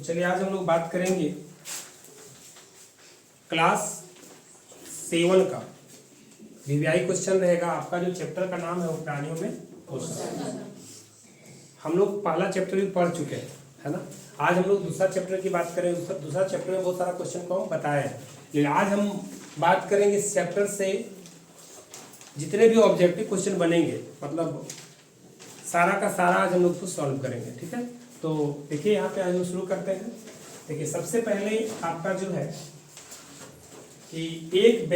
तो चलिए आज हम लोग बात करेंगे क्लास 7 का वीवीआई क्वेश्चन रहेगा। आपका जो चैप्टर का नाम है वो प्राणियों में पोषण। हम लोग पहला चैप्टर भी पढ़ चुके हैं, है ना। आज हम लोग दूसरा चैप्टर की बात करें। दूसरा चैप्टर में बहुत सारा क्वेश्चन को हम बताए हैं, लेकिन आज हम बात करेंगे इस चैप्टर से जितने भी ऑब्जेक्टिव क्वेश्चन बनेंगे, मतलब सारा का सारा आज हम लोग को सॉल्व करेंगे, ठीक है। तो देखिए यहाँ पे आज हम शुरू करते हैं। देखिए सबसे पहले आपका जो है कि एक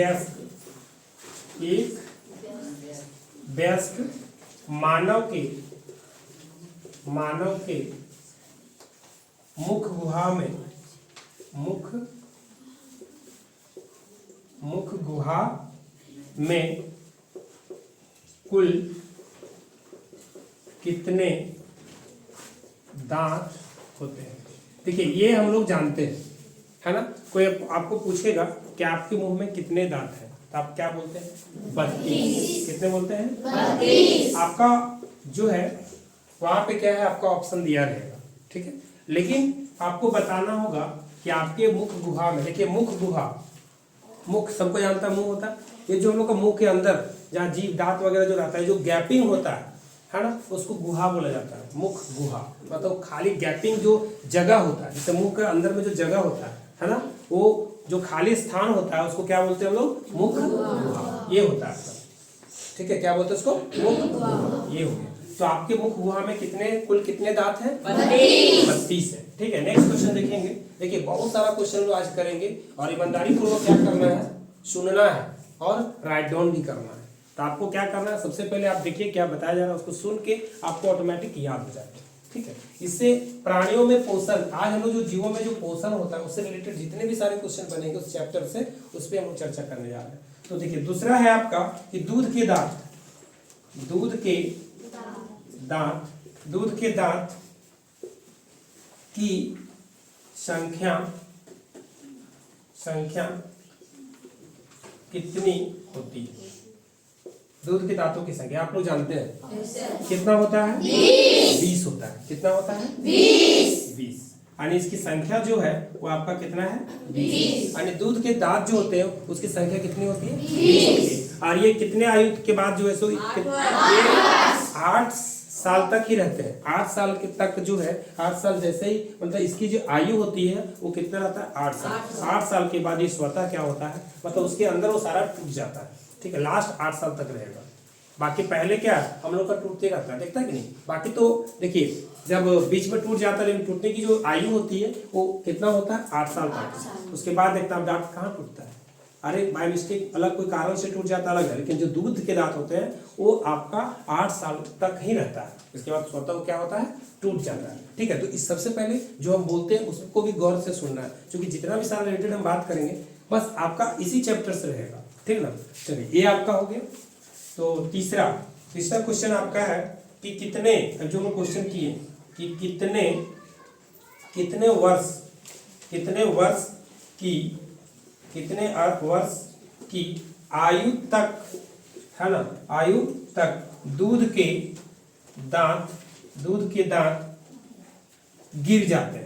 वयस्क मानव के मुख गुहा में कुल कितने दांत होते हैं। देखिए ये हम लोग जानते हैं, है ना। कोई आपको पूछेगा कि आपके मुंह में कितने दांत हैं, तो आप क्या बोलते हैं? 32। कितने बोलते हैं? 32। आपका जो है वहां पे क्या है, आपका ऑप्शन दिया रहेगा, ठीक है। लेकिन आपको बताना होगा कि आपके मुख गुहा में, देखिए मुख गुहा, मुख सबको जानता है मुंह होता है, ये जो हम लोग का मुंह के अंदर जहाँ जीभ दांत वगैरह जो रहता है, जो गैपिंग होता है ना, उसको गुहा बोला जाता है। मुख गुहा मतलब खाली गैपिंग जो जगह होता है, जैसे मुंह के अंदर में जो जगह होता है ना, वो जो खाली स्थान होता है उसको क्या बोलते हैं हम लोग? मुख गुहा। ये होता है, ठीक है। क्या बोलते हैं उसको? मुख गुहा। ये हो गया। तो आपके मुख गुहा में कुल कितने दांत हैं? 32 है, ठीक है। नेक्स्ट क्वेश्चन देखेंगे। देखिए बहुत सारा क्वेश्चन लोग आज करेंगे और ईमानदारी पूर्वक क्या करना है, सुनना है और राइट डाउन भी करना है। तो आपको क्या करना है, सबसे पहले आप देखिए क्या बताया जा रहा है, उसको सुन के आपको ऑटोमेटिक याद हो जाएगा, ठीक है। इससे प्राणियों में पोषण, आज हम लोग जो जीवों में जो पोषण होता है उससे रिलेटेड जितने भी सारे क्वेश्चन बनेंगे उस चैप्टर से, उस पर हम लोग चर्चा करने जा रहे हैं। तो देखिए दूसरा है आपका कि दूध के दांत की संख्या कितनी होती है? दूध के दांतों की संख्या आप लोग जानते हैं कितना होता है? 20 होता है। कितना होता है? 20। यानी इसकी संख्या जो है वो आपका कितना है? 20। यानी दूध के दांत जो होते हैं उसकी संख्या कितनी होती है? 20। और ये कितने आयु के बाद जो है सो 8 साल तक ही रहते हैं। 8 साल के तक जो है, 8 साल जैसे ही मतलब इसकी जो आयु होती है वो कितना रहता है? 8 साल। 8 साल के बाद ये स्वतः क्या होता है, मतलब उसके अंदर वो सारा टूट जाता है, ठीक है। लास्ट 8 साल तक रहेगा। बाकी पहले क्या हम लोग का टूटते रहता है, देखता है कि नहीं। बाकी तो देखिए जब बीच में टूट जाता है, लेकिन टूटने की जो आयु होती है वो कितना होता है? 8 साल तक। उसके बाद देखता है दांत कहाँ टूटता है, अरे बाय मिस्टेक अलग कोई कारण से टूट जाता अलग है, लेकिन जो दूध के दांत होते हैं वो आपका 8 साल तक ही रहता है। इसके बाद स्वतः वो क्या होता है? टूट जाता है, ठीक है। तो इस सबसे पहले जो हम बोलते हैं उसको भी गौर से सुनना है, क्योंकि जितना भी सारा रिलेटेड हम बात करेंगे बस आपका इसी चैप्टर से रहेगा, ठीक ना। चलिए ये आपका हो गया। तो तीसरा क्वेश्चन आपका है कि कितने, जो हम क्वेश्चन किए कि कितने वर्ष की आयु तक, है ना, आयु तक दूध के दांत गिर जाते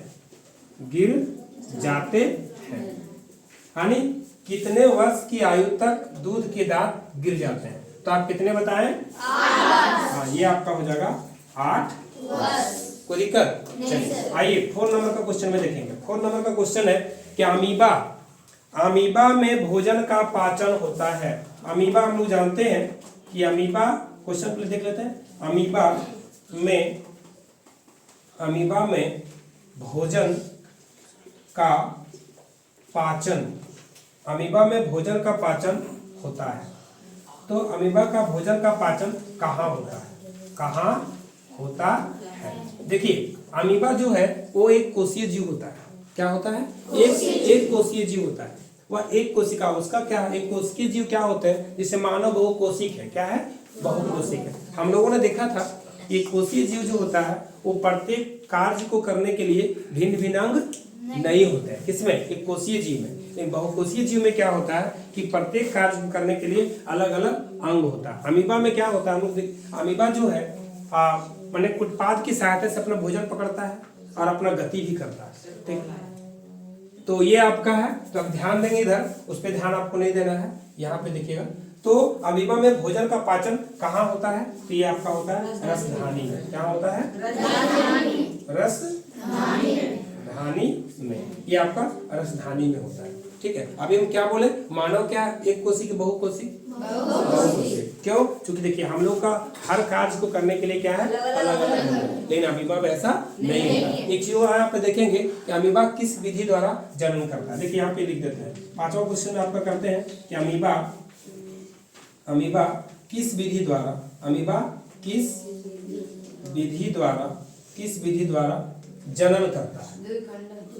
हैं। यानी कितने वर्ष की आयु तक दूध के दांत गिर जाते हैं? तो आप कितने बताएं? 8। हाँ, ये आपका हो जाएगा 8 वर्ष। कोई दिक्कत? चलिए आइए 4 नंबर का क्वेश्चन में देखेंगे। 4 नंबर का क्वेश्चन है कि अमीबा में भोजन का पाचन होता है। अमीबा हम लोग जानते हैं कि अमीबा, क्वेश्चन प्लीज देख लेते हैं। अमीबा में भोजन का पाचन होता है। तो अमीबा का भोजन का पाचन कहाँ होता है? देखिए अमीबा जो है वो एक कोषीय जीव होता है। क्या होता है? एक कोषीय जीव होता है। वह एक कोशिका, उसका क्या है, एक कोशिकीय जीव क्या होते हैं, जिसे मानव बहुकोशिक है। क्या है? बहुकोशिक है। हम लोगों ने देखा था ये कोषीय जीव जो होता है वो प्रत्येक कार्य को करने के लिए भिन्न भिन्न अंग नहीं होते हैं। किसमें? एक कोषीय जीव में। लेकिन बहुकोषीय जीव में क्या होता है कि प्रत्येक कार्य करने के लिए अलग अलग अंग होता है। अमीबा में क्या होता है, हम लोग अमीबा जो है मैंने उत्पाद की सहायता से अपना भोजन पकड़ता है, और अपना गति भी करता है। ठीक, तो ये आपका है, तो आप ध्यान देंगे इधर, उस पर ध्यान आपको नहीं देना है, यहाँ पे देखिएगा। तो अमीबा में भोजन का पाचन कहाँ होता है? तो ये आपका होता है रसधानी में। क्या होता है? रसधानी में। ये आपका रसधानी में होता है। ठीक है, अभी हम क्या बोले, मानव क्या एक कोशी की बहुकोशी? बहुकोशी। क्यों? क्योंकि देखिए हम लोग का हर कार्य को करने के लिए क्या है, अलग अलग, लेकिन अमीबा में ऐसा नहीं होता। एक चीज और आप देखेंगे कि अमीबा किस विधि द्वारा जन्म करता है। देखिए यहाँ पे लिख देते हैं, 5वां क्वेश्चन में आपका करते हैं कि अमीबा किस विधि द्वारा, अमीबा किस विधि द्वारा जनन करता है,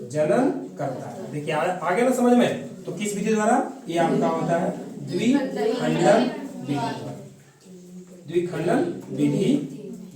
जनन करता है। देखिए आगे ना समझ में, तो किस विधि द्वारा? ये आपका होता है द्विखंडन विधि द्वारा, द्विखंडन विधि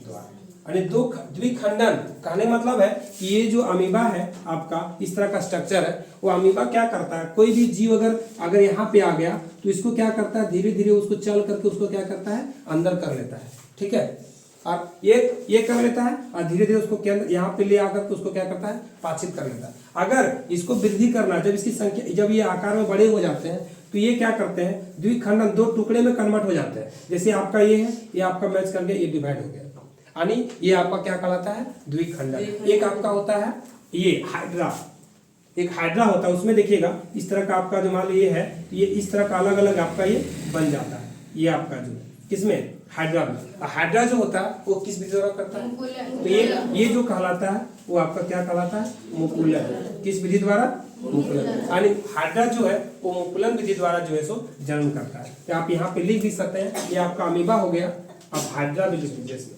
द्वारा। यानी दो द्विखंडन कहने मतलब है कि ये जो अमीबा है आपका, इस तरह का स्ट्रक्चर है, वो अमीबा क्या करता है, कोई भी जीव अगर यहाँ पे आ गया तो इसको क्या करता है, धीरे धीरे उसको चल करके उसको क्या करता है, अंदर कर लेता है। ठीक है, और ये कर लेता है और धीरे धीरे उसको केंद्र यहाँ पे ले आकर के उसको क्या करता है, पाचित कर लेता है। अगर इसको वृद्धि करना, जब इसकी संख्या, जब ये आकार में बड़े हो जाते हैं तो ये क्या करते हैं, द्विखंडन, दो टुकड़े में कन्वर्ट हो जाते हैं। जैसे आपका ये है, ये आपका मैच करके ये डिवाइड हो गया, यानी ये आपका क्या कहलाता है, द्विखंडन। एक आपका होता है ये हाइड्रा, एक हाइड्रा होता है, उसमें देखिएगा इस तरह का आपका जो मान लो ये है, ये इस तरह का अलग अलग आपका ये बन जाता है। ये आपका जो किसमें, हाइड्रा में। हाइड्रा जो होता है वो किस विधि द्वारा करता है, तो ये जो कहलाता है वो आपका क्या कहलाता है, मुकुलन। किस विधि द्वारा? मुकुलन। यानी हाइड्रा जो है वो मुकुलन विधि द्वारा जो है सो जन्म करता है। तो आप यहाँ पे लिख भी सकते हैं, ये आपका अमीबा हो गया, आप हाइड्रा भी लिख दीजिए इसमें।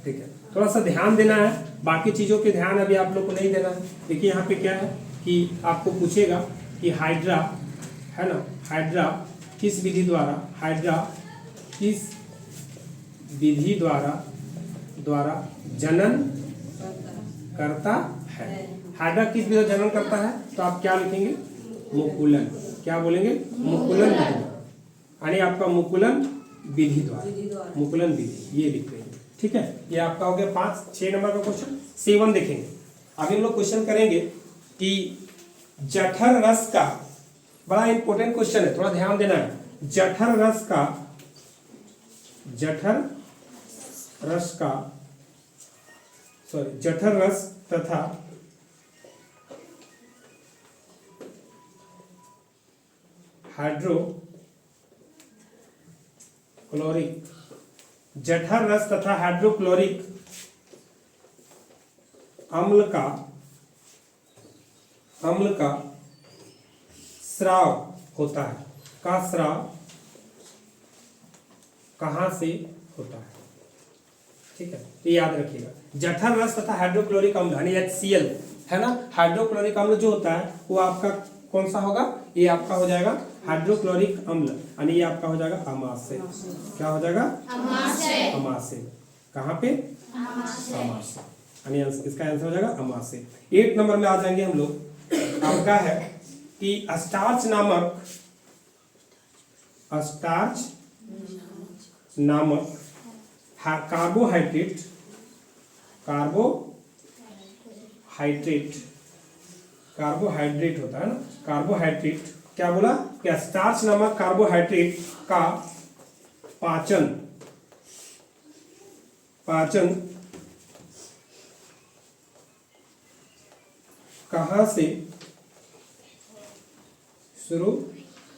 ठीक है, थोड़ा सा ध्यान देना है, बाकी चीजों पे ध्यान अभी आप लोग को नहीं देना है। देखिए यहाँ पे क्या है कि आपको पूछेगा कि हाइड्रा है ना, हाइड्रा किस विधि द्वारा, हाइड्रा किस विधि द्वारा जनन करता है। हाइड्रा किस विधि द्वारा जनन करता है, तो आप क्या लिखेंगे, मुकुलन। क्या बोलेंगे, मुकुलन विधि द्वारा, यानी आपका मुकुलन विधि द्वारा, मुकुलन विधि, ये लिख देंगे। ठीक है, ये आपका हो गया 6 नंबर का क्वेश्चन। 7 देखेंगे, अभी हम लोग क्वेश्चन करेंगे कि जठर रस का, बड़ा इंपॉर्टेंट क्वेश्चन है, थोड़ा ध्यान देना है। जठर रस तथा हाइड्रोक्लोरिक, जठर रस तथा हाइड्रोक्लोरिक अम्ल का स्राव होता है। का स्राव कहां से होता है? ठीक है, ये याद रखिएगा। जठर रस तथा हाइड्रोक्लोरिक अम्ल यानी HCl है ना, हाइड्रोक्लोरिक अम्ल जो होता है वो आपका कौन सा होगा, ये आपका हो जाएगा हाइड्रोक्लोरिक अम्ल, यानी ये आपका हो जाएगा अमाशय। क्या हो जाएगा, अमाशय। कहाँ पे, अमाशय, यानी इसका आंसर हो जाएगा अमाशय। 8 नंबर में आ जाएंगे हम लोग, आपका है कि स्टार्च नामक कार्बोहाइड्रेट होता है ना, कार्बोहाइड्रेट। क्या बोला कि स्टार्च नामक कार्बोहाइड्रेट का पाचन कहाँ से शुरू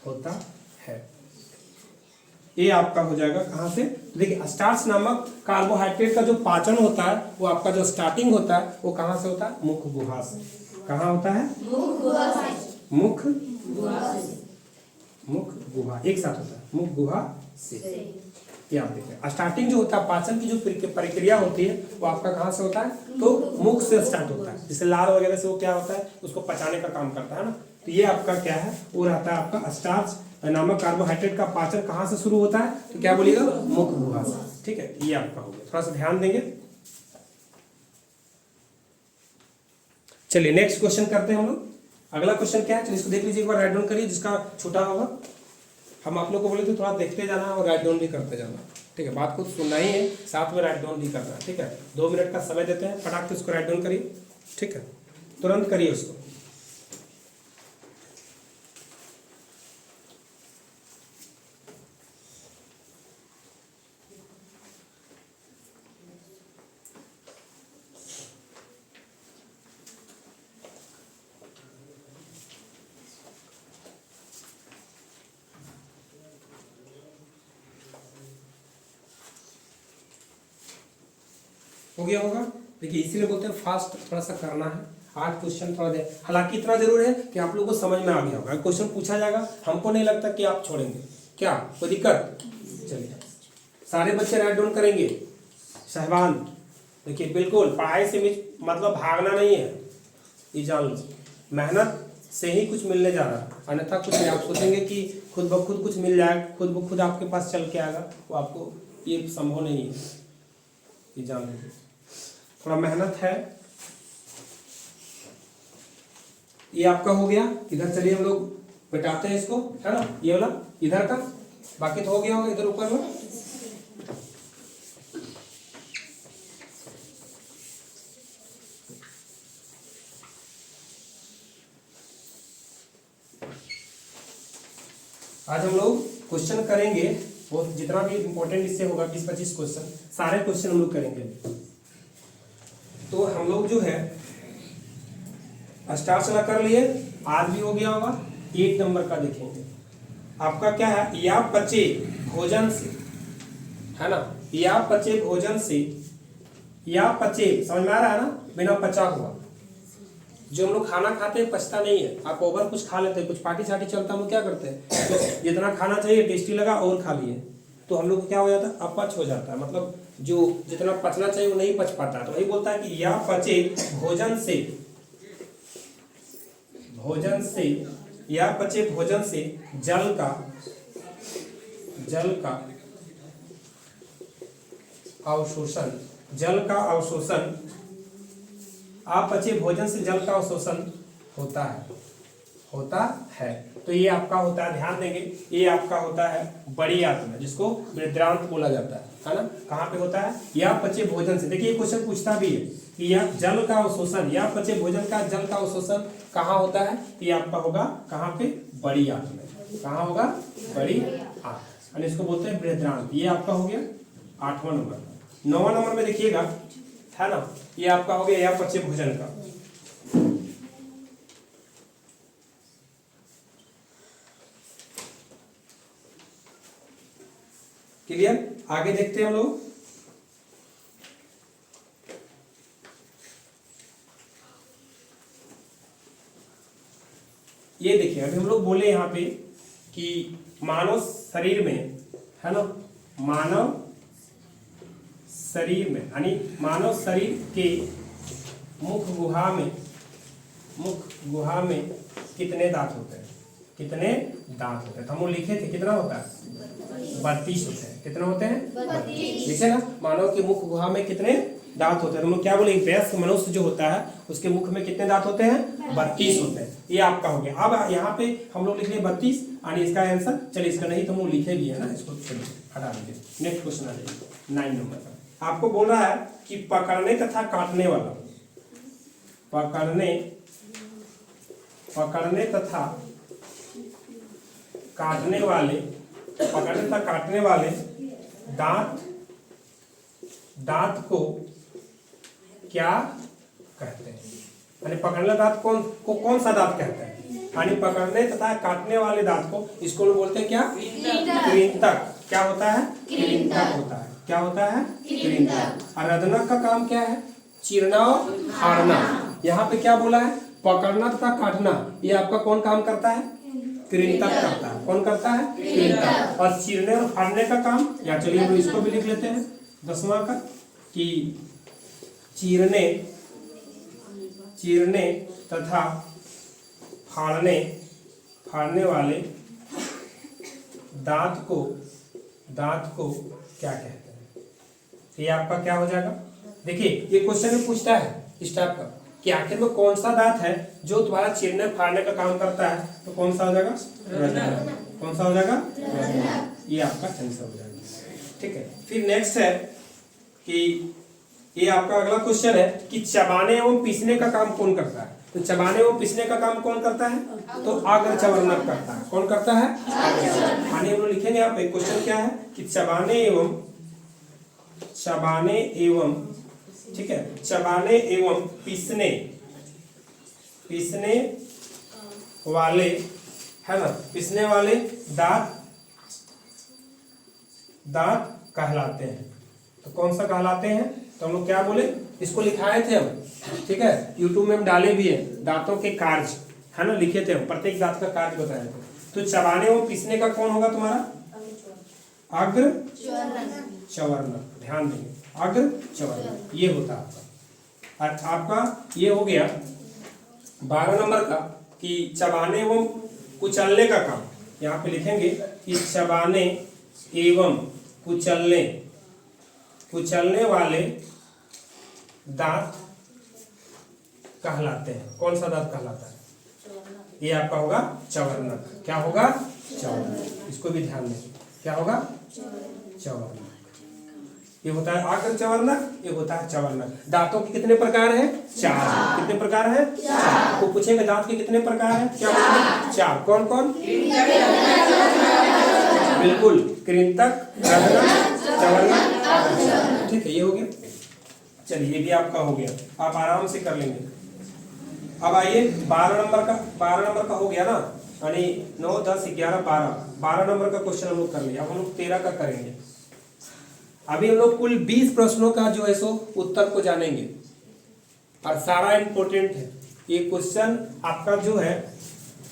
होता है, ये आपका हो जाएगा कहाँ से। देखिए स्टार्च नामक कार्बोहाइड्रेट का जो पाचन होता है वो आपका जो स्टार्टिंग होता है वो कहाँ से होता है, मुख गुहा से। कहाँ होता है, मुख गुहा, एक साथ होता है, मुख गुहा से। ये आप देखिए स्टार्टिंग जो होता है पाचन की जो प्रक्रिया होती है वो आपका कहाँ से होता है, तो मुख से स्टार्ट होता है। जैसे लार वगैरह से वो क्या होता है, उसको पचाने का काम करता है ना। तो ये आपका क्या है, वो रहता है आपका स्टार्च नामक कार्बोहाइड्रेट का पाचन कहाँ से शुरू होता है, तो क्या बोलिएगा, मुख गुहा से। ठीक है, ये आपका हो गया, थोड़ा सा ध्यान देंगे। चलिए नेक्स्ट क्वेश्चन करते हैं हम लोग। अगला क्वेश्चन क्या है, चलिए इसको देख लीजिए एक बार, राइट डाउन करिए जिसका छोटा होगा। हम आप लोग को बोले थे थोड़ा देखते जाना और राइट डाउन भी करते जाना। ठीक है, बात को सुनना ही है, साथ में राइट डाउन भी करना है। ठीक है, 2 मिनट का समय देते हैं, फटाक से उसको राइट डाउन करिए। ठीक है, तुरंत करिए उसको। हो गया होगा। देखिए इसीलिए बोलते हैं फास्ट थोड़ा सा करना है। आज क्वेश्चन थोड़ा दे, हालांकि इतना जरूर है कि आप लोगों को समझ में आ गया होगा। क्वेश्चन पूछा जाएगा, हमको नहीं लगता कि आप छोड़ेंगे। क्या कोई दिक्कत? चलिए, सारे बच्चे राइट डाउन करेंगे। साहिबान देखिए, बिल्कुल पढ़ाई से मतलब भागना नहीं है, ये जान लो। मेहनत से ही कुछ मिलने जा रहा है, अन्यथा कुछ नहीं। आप सोचेंगे कि खुद ब खुद कुछ मिल जाएगा, खुद ब खुद आपके पास चल के आएगा, वो आपको ये संभव नहीं है, ये जान लीजिए। थोड़ा मेहनत है। ये आपका हो गया। इधर चलिए हम लोग बैठाते हैं इसको, है ना, ये वाला इधर का, बाकी तो हो गया होगा इधर ऊपर में। आज हम लोग क्वेश्चन करेंगे, वो जितना भी इंपॉर्टेंट इससे होगा 20-25 क्वेश्चन, सारे क्वेश्चन हम लोग करेंगे। तो हम लोग जो है स्टार चला कर लिए, आज भी हो गया होगा। 8 नंबर का देखेंगे, आपका क्या है, या पचे भोजन से, है ना, या पचे भोजन से, या पचे समझ में आ रहा है ना, बिना पचा हुआ। जो हम लोग खाना खाते हैं पचता नहीं है। आप ओवर कुछ खा लेते हैं, कुछ पार्टी सार्टी चलता है, हम लोग क्या करते हैं, तो जितना खाना चाहिए टेस्टी लगा और खा लिए, तो हम लोग को क्या हो जाता है, अपच हो जाता है। मतलब जो जितना पचना चाहिए वो नहीं पच पाता। तो वही बोलता है कि या पचे भोजन से, भोजन से, या पचे भोजन से जल का अवशोषण, जल का अवशोषण, अपचे भोजन से जल का अवशोषण होता है। तो ये आपका होता है, ध्यान देंगे, ये आपका होता है बड़ी आत्मा, जिसको वृद्धांत बोला जाता है ना। कहाँ पे होता है, या पचे भोजन से। देखिए क्वेश्चन पूछता भी है कि या जल का अवशोषण, या पचे भोजन का जल का अवशोषण कहाँ होता है, ये आपका होगा कहाँ पे, बड़ी आत्मा। कहाँ होगा, बड़ी आत्मा, इसको बोलते हैं वृद्धांत। ये आपका हो गया 8वां नंबर। 9वां नंबर में देखिएगा, है ना, ये आपका हो गया या पचे भोजन का। क्लियर? आगे देखते हैं हम लोग। ये देखिए, अभी हम लोग बोले यहाँ पे कि मानव शरीर में, है ना, मानव शरीर में, यानी मानव शरीर के मुख गुहा में कितने दांत होते हैं, कितने दांत होते हैं। तो हम लोग लिखे थे कितना होता है, 32 होते हैं। कितना होते हैं, 32। लिखे ना, मानव के मुख गुहा में कितने दांत होते हैं। हम लोग क्या बोले, वयस्क मनुष्य जो होता है उसके मुख में कितने दांत होते हैं, 32 होते हैं। ये आपका हो गया। अब यहाँ पे हम लोग लिख लिए 32, यानी इसका आंसर, चलिए इसका नहीं तो हम लोग लिखे भी है ना, इसको चलिए हटा दीजिए। नेक्स्ट क्वेश्चन आ जाइए 9 नंबर का। आपको बोल रहा है कि पकड़ने तथा काटने वाला, पकड़ने तथा काटने वाले, पकड़ने तथा काटने वाले दांत को क्या कहते हैं। यानी पकड़ने दांत कौन सा दांत कहते हैं, यानी पकड़ने तथा काटने वाले दांत को, इसको लोग बोलते हैं क्या, कृंतक। क्या होता है, कृंतक होता है। क्या होता है, कृंतक। और रदनक का काम क्या है, चीरना और फाड़ना। यहाँ पे क्या बोला है, पकड़ना तथा काटना, ये आपका कौन काम करता है, कृंतक करता है। कौन करता है, कृंतक। और चीरने और फाड़ने का काम, या चलिए हम इसको भी लिख लेते हैं 10वां का, कि चीरने तथा फाड़ने वाले दांत को क्या कहते हैं। ये आपका क्या हो जाएगा। देखिए ये क्वेश्चन में पूछता है इस टाइप का कि आखिर में कौन सा दांत है जो तुम्हारा चीरने फाड़ने का काम करता है, तो कौन सा हो जाएगा, कौन सा हो जाएगा, ये आपका आंसर हो जाएगा। ठीक है। फिर नेक्स्ट है कि ये आपका अगला क्वेश्चन है कि चबाने एवं पीसने का काम कौन करता है। तो चबाने एवं पीसने का काम कौन करता है, तो अग्रचवर्णक करता है। कौन करता है, माने हम लोग लिखेंगे यहाँ पे क्वेश्चन क्या है कि चबाने एवं ठीक है, चबाने एवं पीसने वाले है ना, पीसने वाले दांत कहलाते हैं। तो कौन सा कहलाते हैं, तो हम लोग क्या बोले, इसको लिखाए थे हम, ठीक है, यूट्यूब में हम डाले भी है, दांतों के कार्य है ना, लिखे थे हम, प्रत्येक दांत का कार्य बताया था। तो चबाने और पीसने का कौन होगा तुम्हारा, अग्रचवर्णक। ध्यान देंगे, अग्रचवर्णक ये होता है आपका। और आपका ये हो गया 12 नंबर का कि चबाने एवं कुचलने का काम। यहाँ पे लिखेंगे कि चबाने एवं कुचलने वाले दांत कहलाते हैं। कौन सा दांत कहलाता है, ये आपका होगा चवर्णक। क्या होगा, चवर्णक। इसको भी ध्यान दें, क्या होगा, चवर्णक। ये होता है अग्रचवर्णक, ये होता है चवर्णक। दांतों के कितने प्रकार हैं, 4। कितने प्रकार हैं, 4। तो पूछेगा दांत के कितने प्रकार हैं, क्या बोलेंगे, 4। कौन कौन, बिल्कुल, कृंतक, रंध्रक, चवर्णक, ठीक है, ये हो गया। चलिए ये भी आपका हो गया, आप आराम से कर लेंगे। अब आइए 12 नंबर का हो गया ना, यानी 9, 10, 11, 12 नंबर का क्वेश्चन हम लोग कर लिया। अब हम लोग 13 का करेंगे। अभी हम लोग कुल 20 प्रश्नों का जो है सो उत्तर को जानेंगे और सारा इंपॉर्टेंट है। ये क्वेश्चन आपका जो है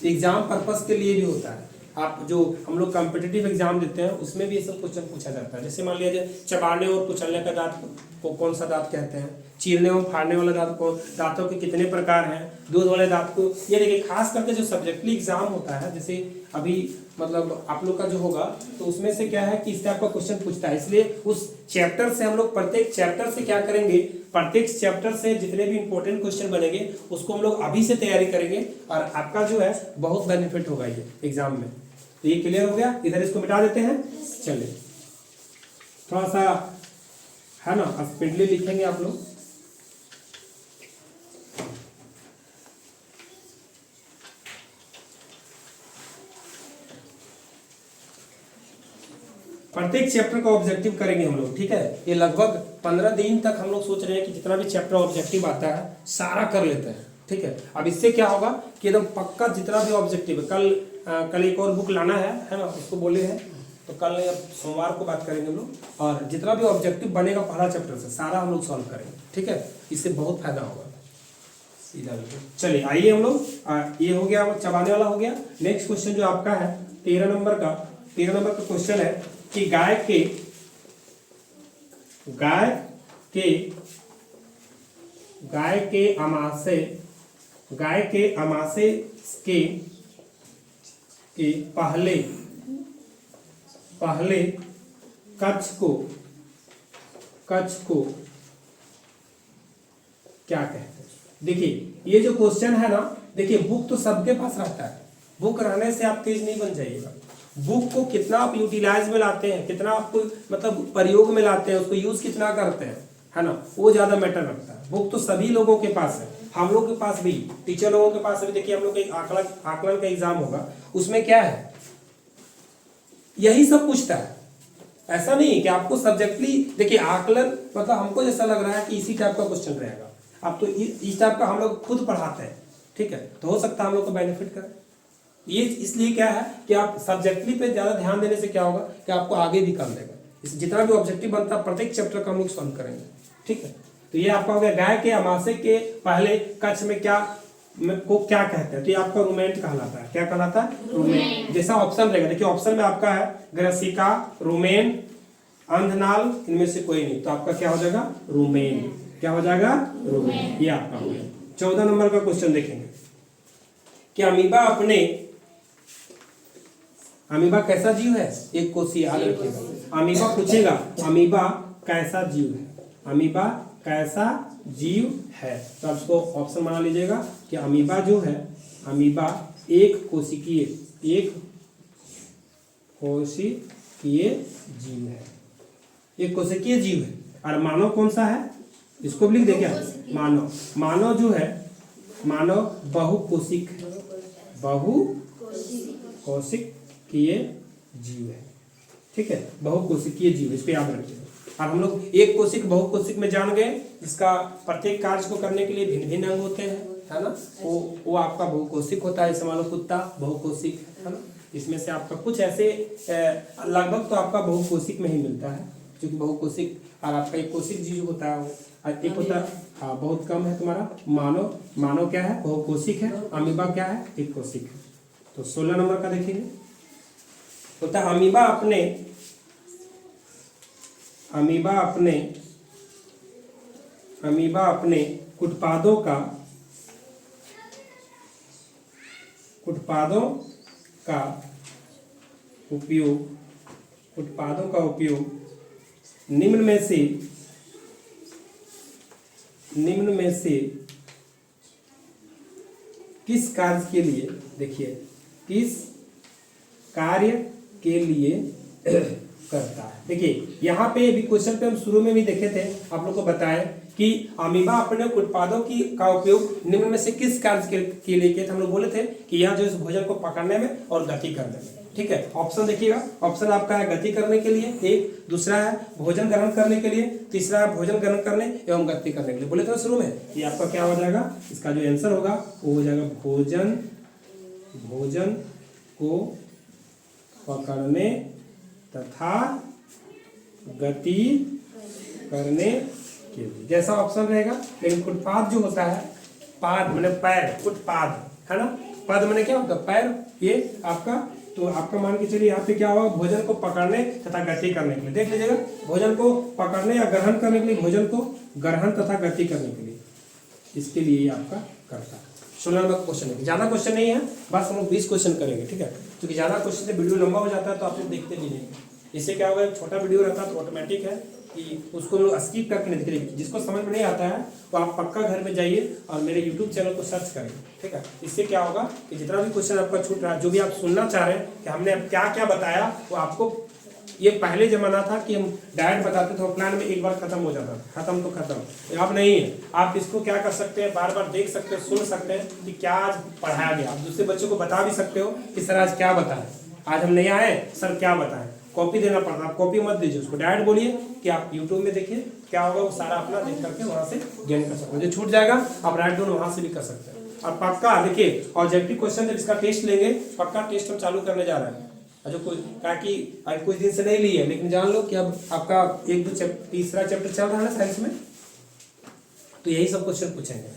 एग्जाम पर्पस के लिए भी होता है। आप जो हम लोग कॉम्पिटिटिव एग्जाम देते हैं उसमें भी ये सब क्वेश्चन पूछा जाता है। जैसे मान लीजिए चबाने और कुचलने का दांत को कौन सा दांत कहते हैं, चीरने और फाड़ने वाला दांत को, दांतों के कितने प्रकार हैं, दूध वाले दांत को। ये देखिए खास करके जो सब्जेक्टली एग्जाम होता है, जैसे अभी मतलब आप लोग का जो होगा तो उसमें से क्या है कि इस टाइप का क्वेश्चन पूछता है। इसलिए उस चैप्टर से हम लोग प्रत्येक चैप्टर से क्या करेंगे, प्रत्येक चैप्टर से जितने भी इंपॉर्टेंट क्वेश्चन बनेंगे उसको हम लोग अभी से तैयारी करेंगे और आपका जो है बहुत बेनिफिट होगा ये एग्जाम में। तो ये क्लियर हो गया, इधर इसको मिटा देते हैं। चलिए थोड़ा सा है ना स्पीडली लिखेंगे आप लोग। प्रत्येक चैप्टर का ऑब्जेक्टिव करेंगे हम लोग, ठीक है। ये लगभग 15 दिन तक हम लोग सोच रहे हैं कि जितना भी चैप्टर ऑब्जेक्टिव आता है सारा कर लेते हैं, ठीक है। अब इससे क्या होगा कि एकदम पक्का जितना भी ऑब्जेक्टिव है, कल एक और बुक लाना है ना, उसको बोले हैं तो कल सोमवार को बात करेंगे हम लोग, और जितना भी ऑब्जेक्टिव बनेगा पहला चैप्टर से सारा हम लोग सॉल्व करेंगे, ठीक है। इससे बहुत फायदा होगा। चलिए आइए हम लोग, ये हो गया चबाने वाला हो गया। नेक्स्ट क्वेश्चन जो आपका है 13 नंबर का क्वेश्चन है कि गाय के अमाशय के पहले कच्छ को क्या कहते हैं। देखिए ये जो क्वेश्चन है ना, देखिए बुक तो सबके पास रहता है, बुक रहने से आप तेज नहीं बन जाइएगा। बुक को कितना आप यूटिलाइज में लाते हैं, कितना आपको मतलब प्रयोग में लाते हैं, उसको यूज कितना करते हैं, है ना, वो ज्यादा मैटर रखता है। बुक तो सभी लोगों के पास है, हम लोग के पास भी, टीचर लोगों के पास भी। देखिए हम लोग एक आकलन का एग्जाम होगा, उसमें क्या है यही सब पूछता है। ऐसा नहीं है कि आपको सब्जेक्टली, देखिए आकलन मतलब हमको जैसा लग रहा है कि इसी टाइप का क्वेश्चन रहेगा। अब तो इस टाइप का हम लोग खुद पढ़ाते हैं, ठीक है, तो हो सकता है हम लोग को बेनिफिट करे। ये इसलिए क्या है कि आप सब्जेक्टली पे ज्यादा ध्यान देने से क्या होगा कि आपको आगे भी कर देगा। जितना भी ऑब्जेक्टिव बनता है प्रत्येक चैप्टर का हम लोग सॉल्व करेंगे, ठीक है। तो ये आपका हो गया गाय के अमाशय के पहले कच्छ में क्या कहते हैं। तो ये आपका रुमेंट कहलाता है। क्या कहलाता है, रुमेंट। जैसा ऑप्शन रहेगा, देखिए ऑप्शन में आपका है ग्रसिका, रुमेन, अंधनाल, इनमें से कोई नहीं, तो आपका क्या हो जाएगा, रुमेन। क्या हो जाएगा, रुमेन। ये आपका हो गया। 14 नंबर का क्वेश्चन देखेंगे कि अमीबा कैसा जीव है। एक कोशिश याद रखिएगा, अमीबा पूछेगा अमीबा कैसा जीव है, अमीबा कैसा जीव है। तो आप इसको ऑप्शन बना लीजिएगा कि अमीबा जो है, अमीबा एक कोशिकीय जीव है। एक कोशिकीय जीव है। और मानव कौन सा है, इसको भी लिख दे क्या, मानव। मानव जो है, मानव बहुकोशिक है, बहुकोशिकीय जीव है। ठीक है, बहुकोशिकीय जीव, इसको याद रखिए। और हम लोग एक कोशिक बहुकोशिक में जान गए, जिसका प्रत्येक कार्य को करने के लिए भिन्न भिन्न अंग होते हैं, है ना। वो आपका बहुकोशिक होता है। जैसे मान लो कुत्ता बहुकोशिक है ना। इसमें से आपका कुछ ऐसे लगभग तो आपका बहुकोशिक में ही मिलता है, क्योंकि बहुकोशिक। और आपका एक कोशिक जीव होता है वो, एक होता है, हाँ बहुत कम है तुम्हारा मानव। मानव क्या है, बहुकोशिक है। अमीबा क्या है, एक कोशिक है। तो 16 नंबर का देखेंगे, होता है अमीबा अपने उत्पादों का उपयोग निम्न में से किस कार्य के लिए, देखिए किस कार्य के लिए करता है। देखिए यहाँ पे भी क्वेश्चन पे हम शुरू में भी देखे थे, आप लोग को बताएं कि अमीबा अपने उत्पादों का उपयोग निम्न में से किस कार्य के लिए किया था। हम लोग बोले थे कि यह जो इस भोजन को पकड़ने में और गति करने में। ठीक है, ऑप्शन देखिएगा, ऑप्शन आपका है गति करने के लिए एक, दूसरा है भोजन ग्रहण करने के लिए, तीसरा है भोजन ग्रहण करने एवं गति करने के लिए। बोले थे शुरू में, ये आपका क्या हो जाएगा, इसका जो आंसर होगा वो हो जाएगा भोजन को पकड़ने तथा गति करने के लिए, जैसा ऑप्शन रहेगा। लेकिन उत्पाद जो होता है, पाद मैंने पैर, उत्पाद है ना, पद मैंने क्या होता है, पैर, ये आपका। तो आपका मान के चलिए यहाँ पे क्या होगा, भोजन को पकड़ने तथा गति करने के लिए। देख लीजिएगा, भोजन को पकड़ने या ग्रहण करने के लिए, भोजन को ग्रहण तथा गति करने के लिए, इसके लिए ये आपका करता है। 16 नंबर क्वेश्चन है, ज्यादा क्वेश्चन नहीं है, बस हम लोग 20 क्वेश्चन करेंगे। ठीक है, क्योंकि ज्यादा क्वेश्चन से वीडियो लंबा हो जाता है तो आप लोग देखते भी नहीं। इससे क्या होगा, छोटा वीडियो रहता है तो ऑटोमेटिक है कि उसको लोग स्किप करके नहीं दिखेगी। जिसको समझ में नहीं आता है तो आप पक्का घर में जाइए और मेरे यूट्यूब चैनल को सर्च करेंगे। ठीक है, इससे क्या होगा कि जितना भी क्वेश्चन आपका छूट रहा है, जो भी आप सुनना चाह रहे हैं कि हमने अब क्या क्या बताया, वो आपको, ये पहले जमाना था कि हम डायरेक्ट बताते थे, प्लान में एक बार खत्म हो जाता था, खत्म तो खत्म। अब नहीं है, आप इसको क्या कर सकते हैं, बार बार देख सकते हो, सुन सकते हैं कि क्या आज पढ़ाया गया। आप दूसरे बच्चों को बता भी सकते हो कि सर आज क्या बताएं, आज हम नहीं आए सर क्या बताएं। कॉपी देना पड़ता है, आप कॉपी मत दीजिए उसको, डायरेक्ट बोलिए कि आप यूट्यूब में देखिए, क्या होगा वो सारा अपना देख करके वहाँ से गेन कर सकते हो। जो छूट जाएगा आप राइट डाउन वहाँ से भी कर सकते हैं। और पक्का देखिए, ऑब्जेक्टिव क्वेश्चन जब इसका टेस्ट लेंगे, पक्का टेस्ट हम चालू करने जा रहे हैं। जो कोई कहा कि आज कुछ दिन से नहीं लिए, लेकिन जान लो कि अब आपका 1-2 तीसरा चैप्टर चल रहा है ना साइंस में, तो यही सब क्वेश्चन पूछेंगे।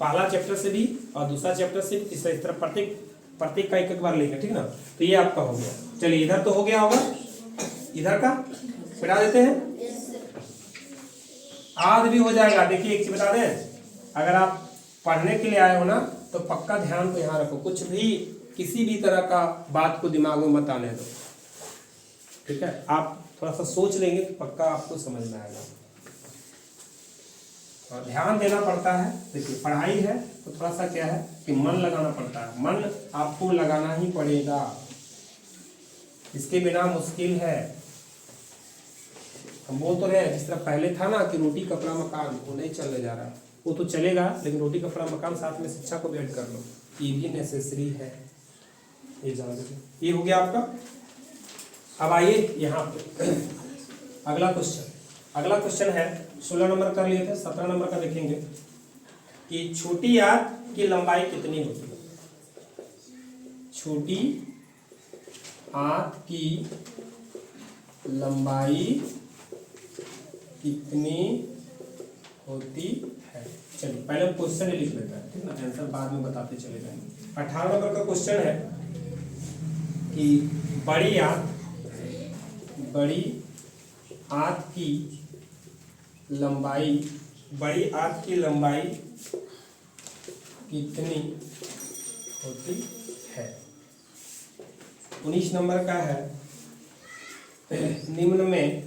पहला चैप्टर से भी और दूसरा चैप्टर से भी, तीसरा, इस तरह प्रत्येक का एक बार लेंगे। ठीक ना, तो ये आपका हो गया। चलिए इधर तो हो गया होगा, इधर का मिटा देते हैं, आज भी हो जाएगा। देखिए एक चीज बता दें, अगर आप पढ़ने के लिए आए हो ना तो पक्का ध्यान को यहाँ रखो, कुछ भी किसी भी तरह का बात को दिमाग में मत आने दो। ठीक है, आप थोड़ा सा सोच लेंगे तो पक्का आपको समझ में आएगा। और ध्यान देना पड़ता है। देखिए पढ़ाई है तो थोड़ा सा क्या है कि मन लगाना पड़ता है, मन आपको लगाना ही पड़ेगा, इसके बिना मुश्किल है। हम बोल तो रहे हैं, जिस तरह पहले था ना कि रोटी कपड़ा मकान, वो नहीं चलने जा रहा, वो तो चलेगा, लेकिन रोटी कपड़ा मकान साथ में शिक्षा को भी ऐड कर लो, ये भी नेसेसरी है, ये जान लीजिए। ये हो गया आपका। अब आइए यहाँ पे अगला क्वेश्चन है, 16 नंबर कर लिए थे, 17 नंबर का देखेंगे कि छोटी आंत की लंबाई कितनी होती है। छोटी आंत की लंबाई कितनी होती है। चलिए पहले हम क्वेश्चन लिख लेते हैं, ठीक ना, आंसर बाद में बताते चले जाएंगे। 18 नंबर का क्वेश्चन है कि बड़ी आंत की लंबाई कितनी होती है। 19 नंबर का है, निम्न में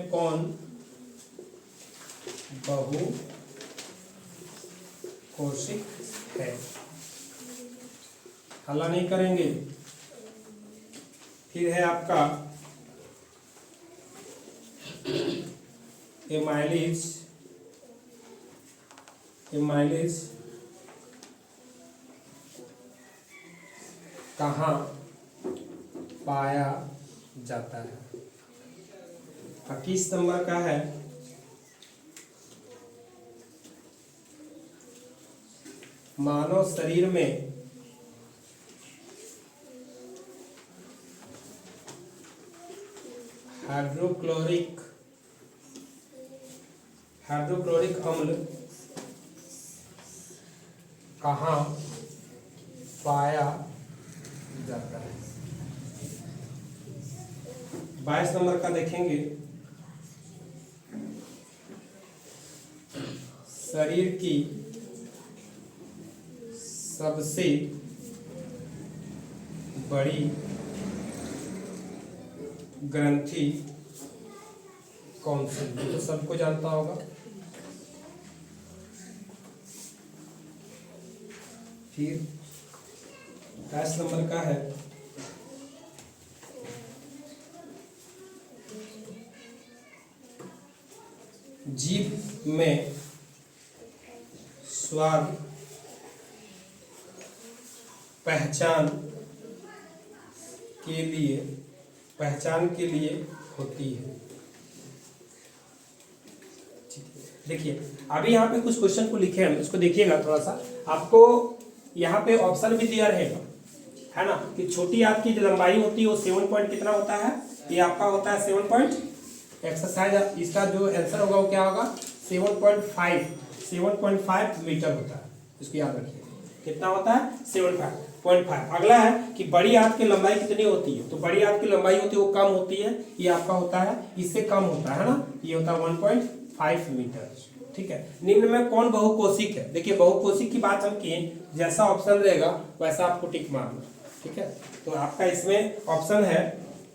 कौन कोशिक है। हल्ला नहीं करेंगे। फिर है आपका एमाइलेज कहाँ पाया जाता है। 21 नंबर का है मानव शरीर में हाइड्रोक्लोरिक अम्ल कहाँ पाया जाता है। 22 नंबर का देखेंगे शरीर की सबसे बड़ी ग्रंथि कौन सी, तो सबको जानता होगा। फिर 10 नंबर का है जीभ में स्वाद पहचान के लिए होती है। देखिए अभी यहाँ पे कुछ क्वेश्चन को लिखे हैं, इसको देखिएगा थोड़ा सा। आपको यहाँ पे ऑप्शन भी दिया रहेगा, है ना, कि छोटी आंत की जो लंबाई होती है वो 7 पॉइंट कितना होता है, ये आपका होता है 7 पॉइंट। एक्सरसाइज इसका जो आंसर होगा वो क्या होगा 7.5 मीटर होता है। इसको याद रखिए कितना होता है 7.5। अगला है कि बड़ी आंत की लंबाई कितनी होती है, तो बड़ी आंत की लंबाई होती है वो कम होती है, ये आपका होता है इससे कम होता है ना, ये होता है 1.5 मीटर। ठीक है। निम्न में कौन बहुकोशिक है, देखिए बहुकोशिक की बात हम किए, जैसा ऑप्शन रहेगा वैसा आपको टिक मारना। ठीक है, तो आपका इसमें ऑप्शन है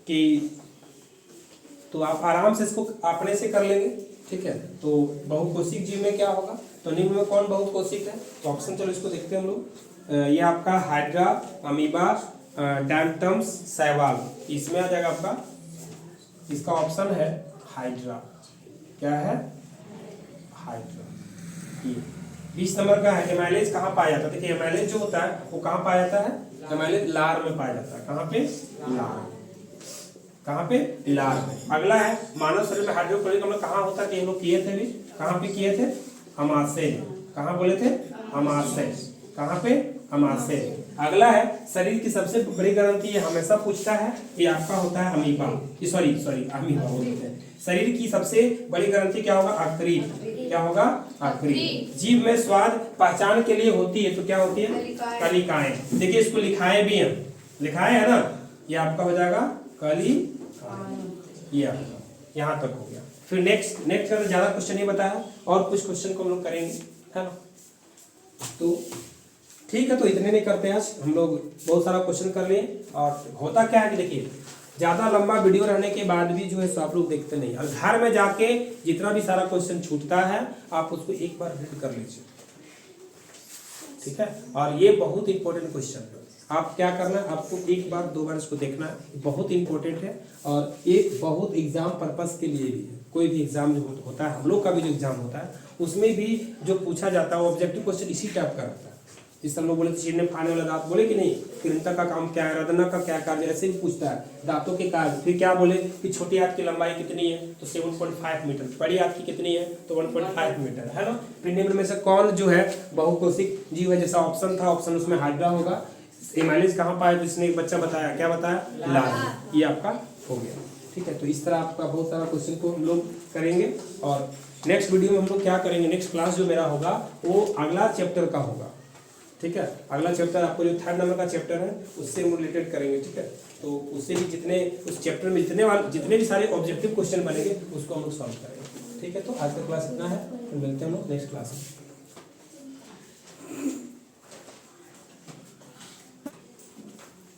कि, तो आप आराम से इसको अपने से कर लेंगे। ठीक है, तो बहुकोशिक जीव में क्या होगा, तो निम्न में कौन बहुकोशिक है, तो ऑप्शन चलो इसको देखते हैं हम लोग। ये आपका हाइड्रा, अमीबा, डायंटम्स, शैवाल, इसमें आ जाएगा आपका, इसका ऑप्शन है हाइड्रा। क्या है हाइड्रा। 20 नंबर का है एमाइलेज कहाँ पाया जाता है। देखिए एमाइलेज जो होता है वो कहाँ पाया जाता है, एमाइलेज लार में पाया जाता है। कहाँ पे, लार। कहाँ पे, लार में। अगला है मानव शरीर में हाइड्रोक्लोरिक अम्ल कहाँ होता है, कि हम लोग किए थे भी, कहाँ पे किए थे, अमाशय। कहाँ बोले थे, अमाशय। कहाँ पे, अमाशय। अगला है शरीर की सबसे बड़ी ग्रंथि, ये हमेशा पूछता है, ये आपका होता है अमीबा, सॉरी अमीबा बोलते हैं। शरीर की सबसे बड़ी ग्रंथि क्या होगा, आर्टरी। क्या होगा, आर्टरी। जीभ में स्वाद पहचान के लिए होती है, तो क्या होती है, कलिकाएं। देखिए इसको लिखाए भी हैं, लिखाए है ना, ये आपका हो जाएगा कलिकाएं। ये आपका यहाँ तक हो गया। फिर नेक्स्ट का तो ज्यादा क्वेश्चन नहीं बताया, और कुछ क्वेश्चन को हम लोग करेंगे, है ना। तो ठीक है, तो इतने नहीं करते हैं आज हम लोग, बहुत सारा क्वेश्चन कर लिए। और होता क्या है कि देखिए ज़्यादा लंबा वीडियो रहने के बाद भी जो है सो आप लोग देखते नहीं, और घर में जाके जितना भी सारा क्वेश्चन छूटता है आप उसको एक बार रीड कर लीजिए। ठीक है, और ये बहुत इंपॉर्टेंट क्वेश्चन है, आप क्या करना है, आपको एक बार 2 बार इसको देखना है, बहुत इंपॉर्टेंट है। और एक बहुत एग्जाम पर्पस के लिए भी है, कोई भी एग्जाम जो होता है, हम लोग का भी जो एग्जाम होता है उसमें भी जो पूछा जाता है वो ऑब्जेक्टिव क्वेश्चन इसी टाइप का रहता है। जिस हम लोग बोले चीरने फाड़ने वाला दांत, बोले कि नहीं, कृंतक का काम क्या है, रदना का क्या कार्य, ऐसे भी पूछता है दांतों के कार्य। फिर क्या बोले कि छोटी आंत की लंबाई कितनी है, तो 7.5 मीटर, बड़ी आंत की कितनी है, तो 1.5 मीटर, है ना। फिर निम्न में से कौन जो है बहुकोशिक जीव है, जैसा ऑप्शन था, ऑप्शन उसमें हाइड्रा होगा। एमाइलेज कहाँ पाया, तो इसने एक बच्चा बताया, क्या बताया, लार। ये आपका हो गया। ठीक है, तो इस तरह आपका बहुत सारा क्वेश्चन को हम लोग करेंगे। और नेक्स्ट वीडियो में हम लोग क्या करेंगे, नेक्स्ट क्लास जो मेरा होगा वो अगला चैप्टर का होगा। ठीक है, अगला चैप्टर आपको जो 3rd नंबर का चैप्टर है उससे हम रिलेटेड करेंगे। ठीक है, तो उससे भी जितने उस चैप्टर में जितने भी सारे ऑब्जेक्टिव क्वेश्चन बनेंगे उसको हम लोग सॉल्व करेंगे। ठीक है, तो आज का क्लास इतना है, फिर मिलते हैं हम लोग नेक्स्ट क्लास में।